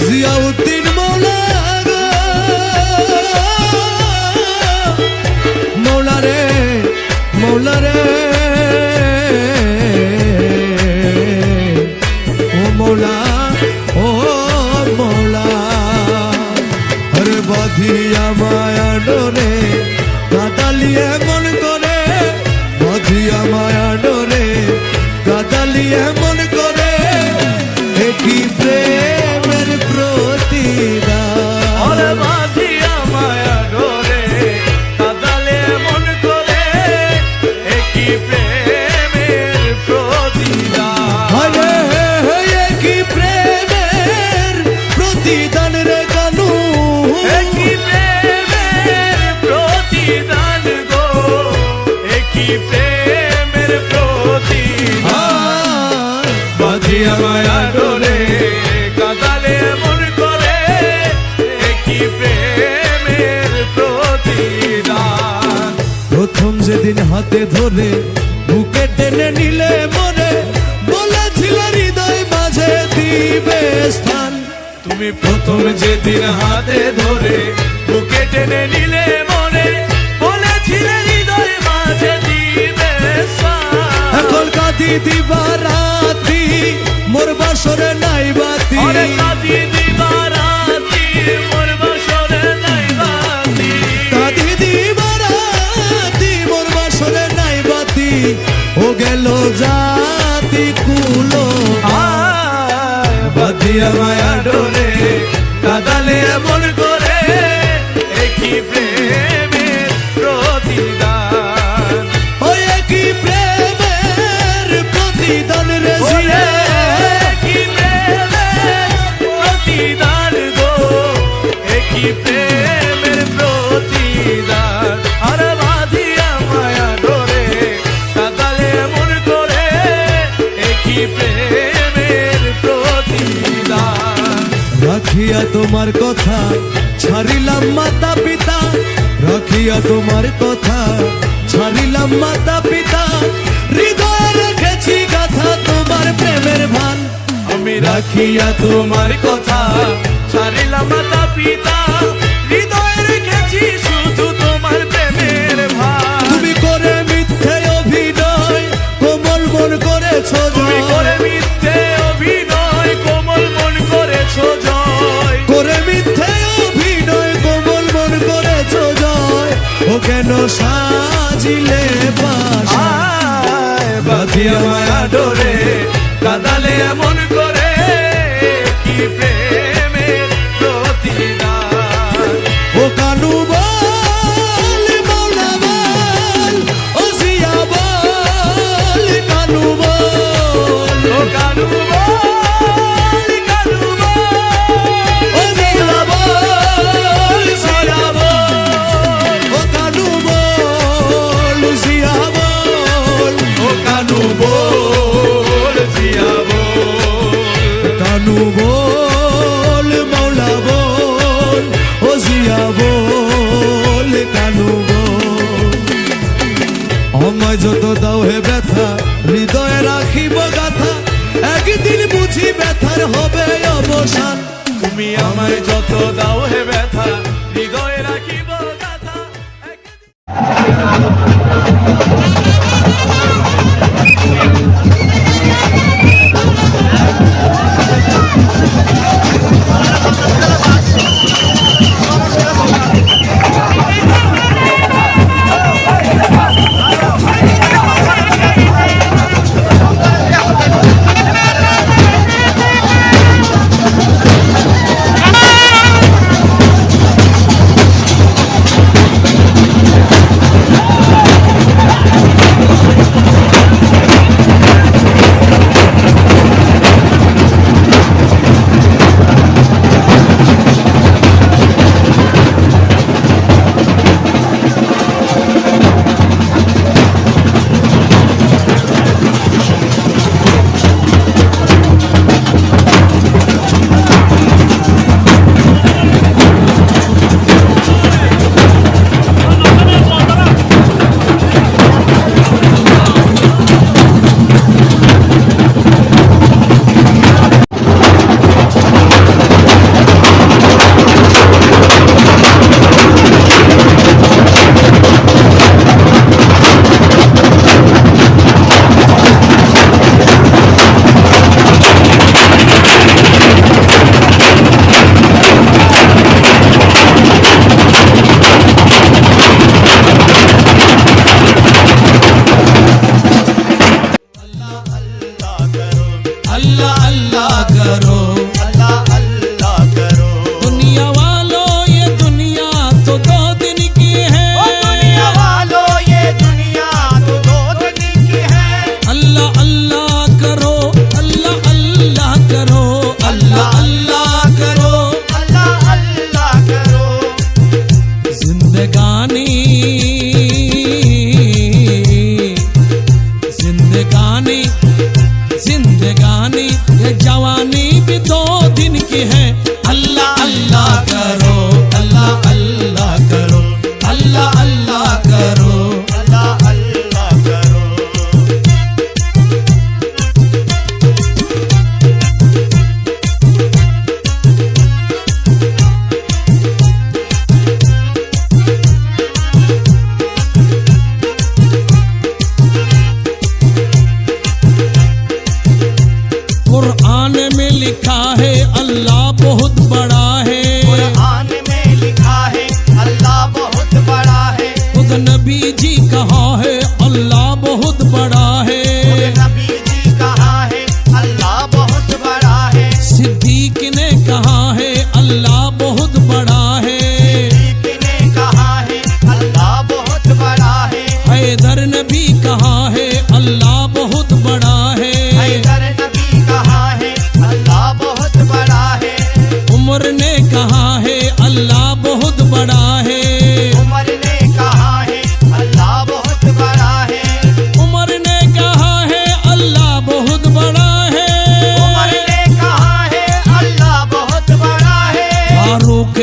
জিয়াউদ্দিন মৌলা মৌলা রে মৌলা রে ও মৌলা ও মৌলা হরে বাঁধিয়া মায়া ডোরে কাদালিয়ে মন করে বাঁধিয়া মায়া ডোরে কাদালিয়ে মন করে একই প্রেমের প্রতিদান ওরে বাঁধিয়া মায়া ডোরে কাদালে মন করে একই প্রেমের প্রতিদান আরে একই প্রেমের প্রতিদান রে কানু একই প্রেমের প্রতিদান গো একই প্রেমের প্রতিদান বাঁধিয়া মায়া ডোরে কাদালে মন করে একই প্রেমের প্রতিদান প্রথম যেদিন হাতে ধরে বুকে টেনে নিলে মনে বলেছিল হৃদয় মাঝে দিবে স্থান তুমি প্রথম যেদিন হাতে ধরে বুকে টেনে নিলে মনে বলেছিলে হৃদয় মাঝে দিবে স্থান। এখন কাঁদি দিবা রাতি মোর বাসরে নাই বাতি ওরে কাঁদি দিবা রাতি মোর বাসরে নাই বাতি কাঁদি দিবা রাতি মোর বাসরে নাই বাতি ও গেল জাতি কুলো আয় বাঁধিয়া মায়া ডোরে কাদালে মন করে একই প্রেমের প্রতিদান ওই একই প্রেমের প্রতিদান রে ওরে একই প্রেমের প্রতিদান গো একই প্রেমের প্রতিদান আরে বাঁধিয়া মায়া ডোরে কাদালে মন করে একই প্রেমের প্রতিদান রাখিয়া তোমার কথা ছাড়িলাম মাতা পিতা রাখিয়া তোমার কথা ছাড়িলাম মাতা পিতা হৃদয়ে রেখেছি গাথা তোমার প্রেমের ভান আমি রাখিয়া তোমার কথা ছাড়িলাম মাতা পিতা হৃদয়ে রেখেছি শুধু তোমার প্রেমের ভান তুমি করে মিথ্যে অভিনয় কোমল মন করেছো তুমি করে মিথ্যে অভিনয় কোমল মন করেছো জয় করে মিথ্যে অভিনয় কোমল মন করেছো জয় ও কেন সাজিলে পাশা আয় বাঁধিয়া মায়া ডোরে কাদালে মন করে কি প্রেমের প্রতিদান ও কানু বল মৌলা বল ও জিয়া বল কানু বল ও কানু বল কানু বল ও জিয়া বল জিয়া বল ও কানু বল জিয়া বল ও কানু বল জিয়া বল কানু বল মৌলা বল ও জিয়া বল কানু বল আমায় যত দাও হে ব্যথা হৃদয়ে রাখিব গাথা একদিন বুঝি ব্যথার হবে অবসান তুমি আমায় যত দাও হে ব্যথা হৃদয়ে রাখিব গাথা বুক